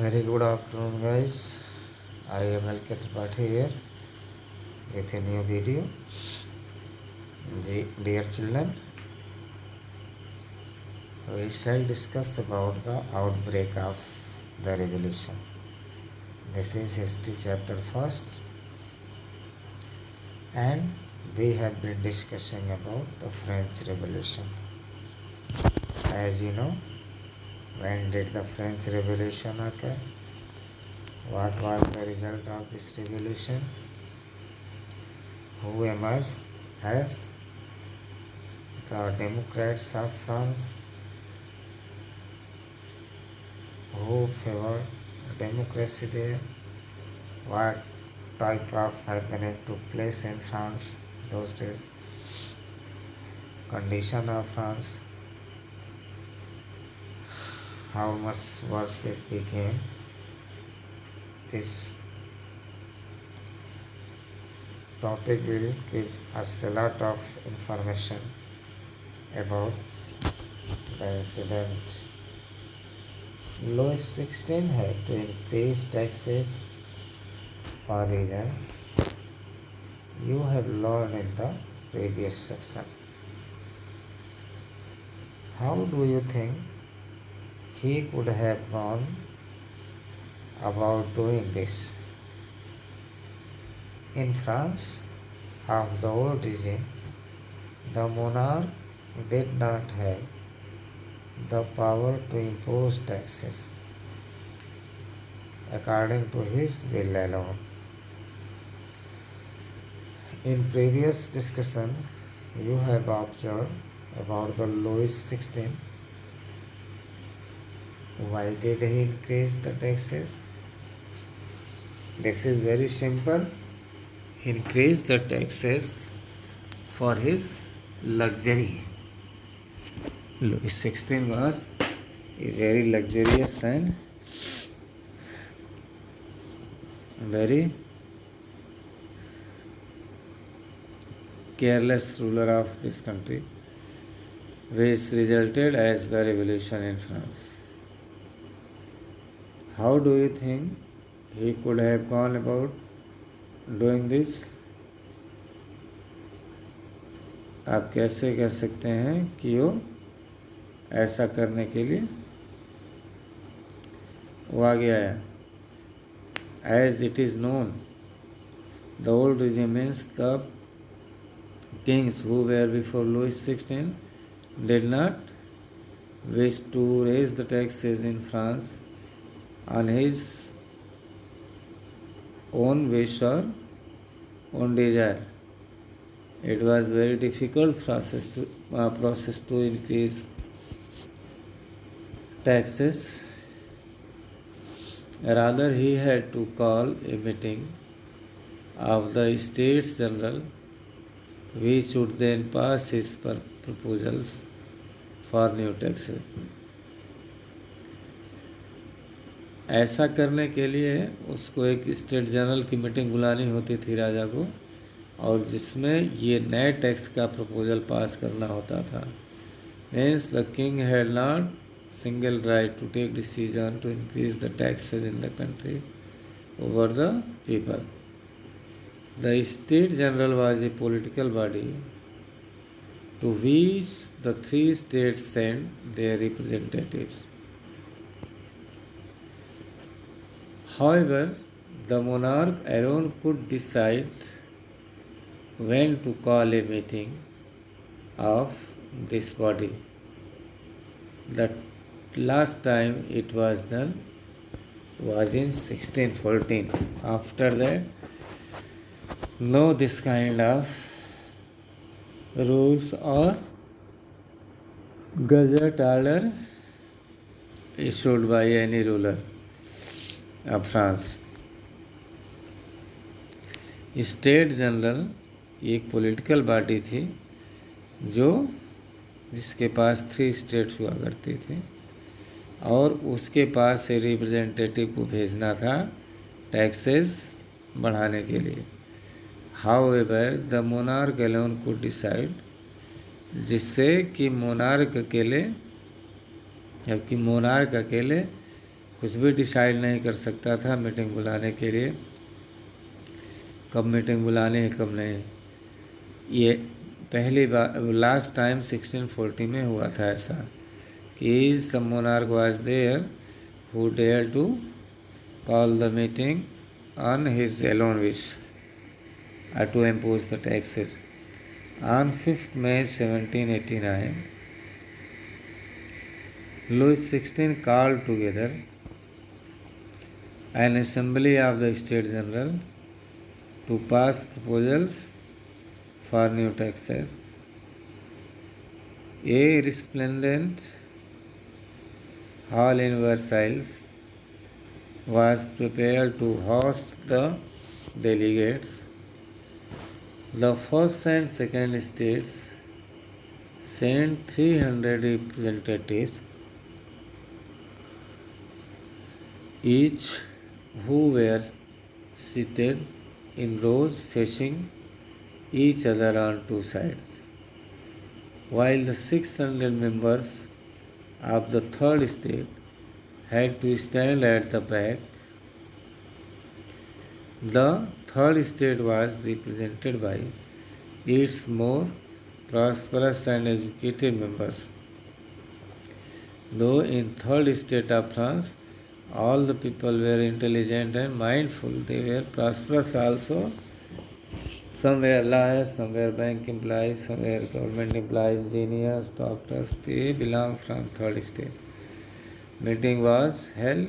Very good afternoon, guys. I am LK Tripathi here with a new video. Dear children, we shall discuss about the outbreak of the revolution. This is history chapter first, and we have been discussing about the French Revolution. As you know, when did the French Revolution occur? What was the result of this revolution? Who emerged as the Democrats of France? Who favored democracy there? What type of happening took place in France those days? Condition of France, how much worse it became. This topic will give us a lot of information about the incident. Louis XVI had to increase taxes for reasons you have learned in the previous section. How do you think he could have gone about doing this? In France of the old regime, the monarch did not have the power to impose taxes according to his will alone. In previous discussion, you have observed about the Louis XVI. Why did he increase the taxes? This is very simple. He increased the taxes for his luxury. Louis XVI was a very luxurious and very careless ruler of this country, which resulted as the revolution in France. How do you think he could have gone about doing this? आप कैसे कह सकते हैं कि वो ऐसा करने के लिए वो आगे आया? As it is known, the old regime means the kings who were before Louis XVI did not wish to raise the taxes in France on his own wish or own desire. It was very difficult process to increase taxes. Rather, he had to call a meeting of the States General, which would then pass his proposals for new taxes. ऐसा करने के लिए उसको एक state general की meeting बुलानी होती थी राजा को, और जिसमें ये नए टैक्स का प्रपोजल पास करना होता था. Means the king had not single right to take decision to increase the taxes in the country over the people. The State General was a political body to which the three states sent their representatives. However, the monarch alone could decide when to call a meeting of this body. The last time it was done was in 1614. After that, no this kind of rules or gazette order issued by any ruler of France. State general एक political body थी जिसके पास 3 states हुआ करती थी, और उसके पास से representative को भेजना था टैक्सेस बढ़ाने के लिए. However the monarch alone could decide, जिससे कि मोनार्क अकेले कुछ भी डिसाइड नहीं कर सकता था मीटिंग बुलाने के लिए, कब मीटिंग बुलानी है कब नहीं। ये पहली बार लास्ट टाइम 1640 में हुआ था ऐसा कि some monarch was there who dare to call the meeting on his alone wish to impose the taxes. On 5th May 1789, Louis XVI called together an assembly of the States General to pass proposals for new taxes. A resplendent hall in Versailles was prepared to host the delegates. The first and second states sent 300 representatives, each who were seated in rows facing each other on two sides, while the 600 members of the third state had to stand at the back. The third state was represented by its more prosperous and educated members. Though in third state of France all the people were intelligent and mindful, they were prosperous also. Some were lawyers, some were bank employees, some were government employees, engineers, doctors. They belonged from third state. Meeting was held.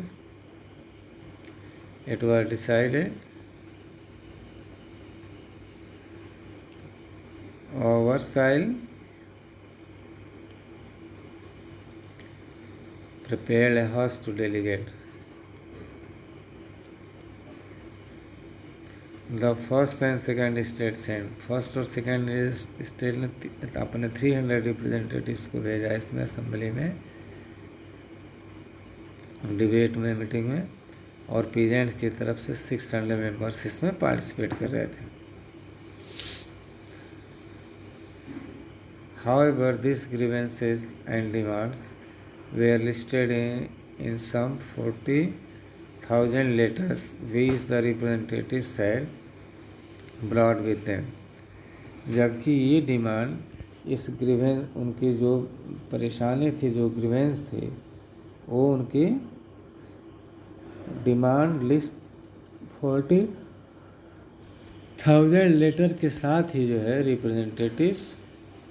It was decided Versailles prepared a host to delegate. The first and second state sent. First और second state ने अपने 300 representatives को भेजा इसमें assembly में, debate में, meeting में, और पीजेंट्स की तरफ से 600 मेंबर्स इसमें पार्टिसिपेट कर रहे थे। However, these grievances and demands were listed in some 40,000 letters which the representatives had brought with them. जबकि ये डिमांड, इस ग्रीवेंस, उनकी जो परेशानी थी, जो ग्रीवेंस थे, वो उनकी डिमांड लिस्ट 40,000 लेटर के साथ ही जो है रिप्रेजेंटेटिव्स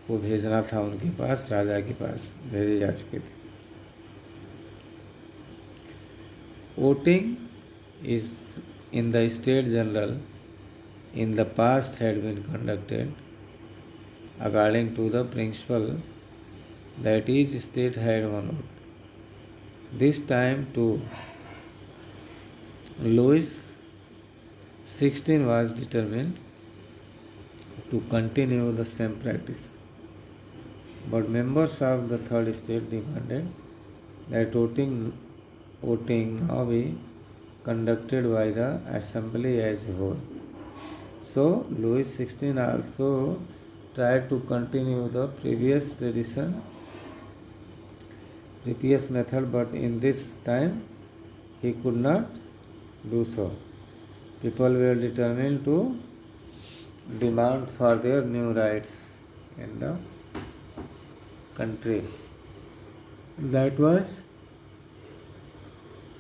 को भेजना था उनके पास, राजा के पास भेजे जा चुके थे। Voting is in the state general in the past had been conducted according to the principle that each state had one vote. This time too, Louis XVI was determined to continue the same practice, but members of the third state demanded that voting now be conducted by the assembly as a whole. So Louis XVI also tried to continue the previous method, but in this time he could not do so. People were determined to demand for their new rights in the country. That was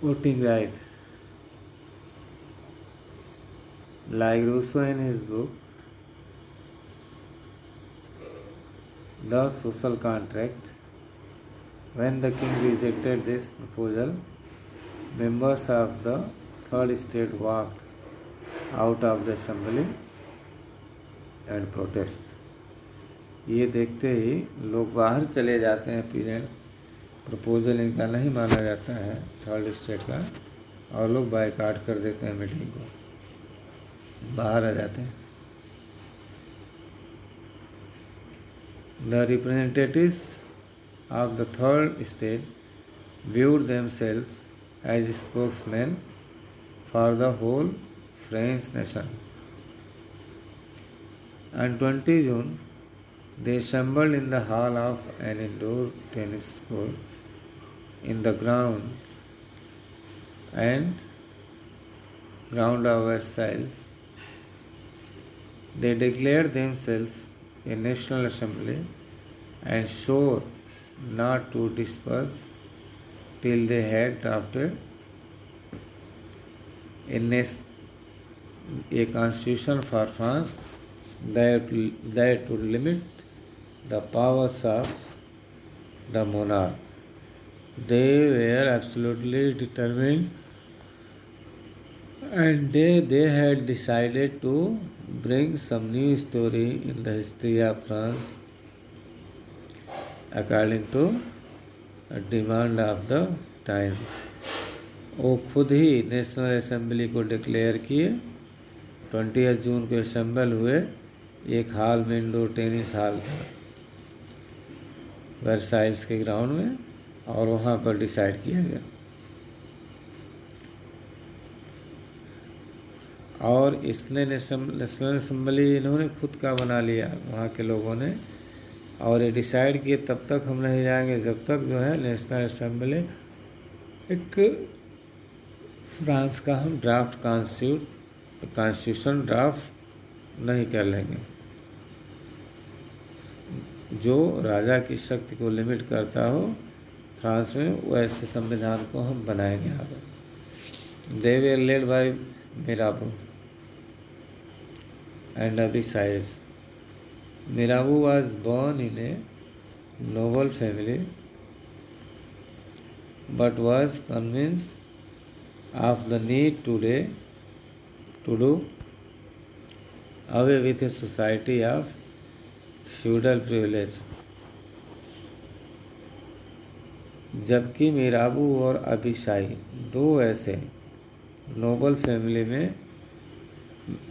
voting right. Like Rousseau in his book The Social Contract, when the king rejected this proposal, members of the third state walked out of the assembly and protest. ये देखते ही लोग बाहर चले जाते हैं peasants, proposal इनका नहीं माना जाता है थर्ड स्टेट का, और लोग बायकॉट कर देते हैं मीटिंग को, बाहर आ जाते हैं। The representatives of the third state viewed themselves as spokesmen for the whole French nation. On 20 June, they assembled in the hall of an indoor tennis court in the ground and ground of Versailles. They declared themselves a national assembly and swore not to disperse till they had drafted a constitution for France that would limit the powers of the monarch. They were absolutely determined, and they had decided to bring some new story in the history of France according to a demand of the time. वो खुद ही national assembly को declare किए। 20 जून को assemble हुए। एक hall में indoor tennis hall था Versailles के ग्राउंड में, और वहाँ पर डिसाइड किया गया। और इसने नेशनल असेंबली इन्होंने खुद का बना लिया वहाँ के लोगों ने, और ये डिसाइड किए तब तक हम नहीं जाएंगे जब तक जो है नेशनल असेंबली एक फ्रांस का हम ड्राफ्ट कॉन्स्टिट्यूशन ड्राफ्ट नहीं कर लेंगे जो राजा की शक्ति को लिमिट करता हो फ्रांस में, वैसे संविधान को हम बनाएंगे। यहाँ पर they were led by Mirabeau and Abishais. Mirabeau was born in a noble family but was convinced of the need to do away with a society of feudal privilege. जबकि मिराबू और अभिशाई दो ऐसे नोबल फैमिली में,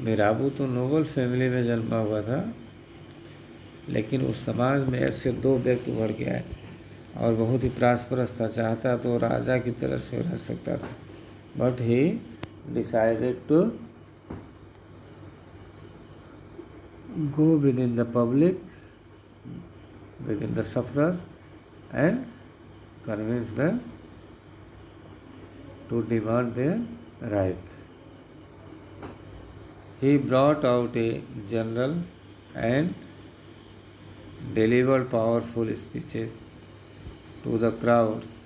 मिराबू तो Nobel family में जन्मा हुआ था, लेकिन उस समाज में ऐसे दो व्यक्ति उभर के आए और बहुत ही प्रॉस्परस था, चाहता तो राजा की तरह से रह सकता था, but he decided to go within the public, within the sufferers, and convince them to demand their right. He brought out a general and delivered powerful speeches to the crowds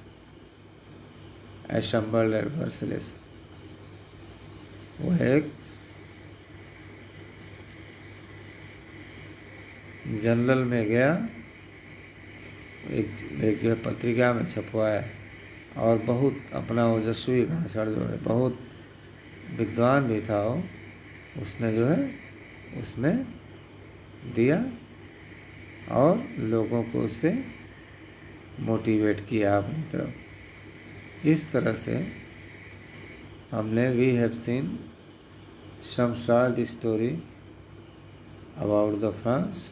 assembled at Versailles. वो एक general में गया, एक जो है पत्रिका में छपवाया, और बहुत अपना ओजस्वी भाषण जो है, बहुत विद्वान भी था वो, उसने जो है उसने दिया और लोगों को उससे मोटिवेट किया अपनी तरफ। इस तरह से हमने we have seen some short story about the France.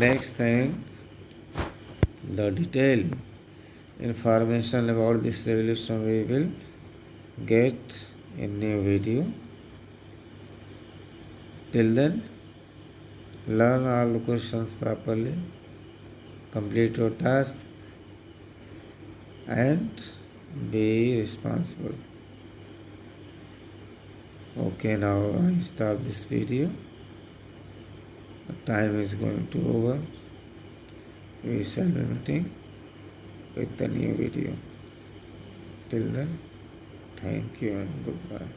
Next time, the detailed information about this revolution we will get in new video. Till then, learn all the questions properly, complete your task, and be responsible. Okay, now I stop this video. The time is going to over. We shall be meeting with the new video. Till then, thank you and goodbye.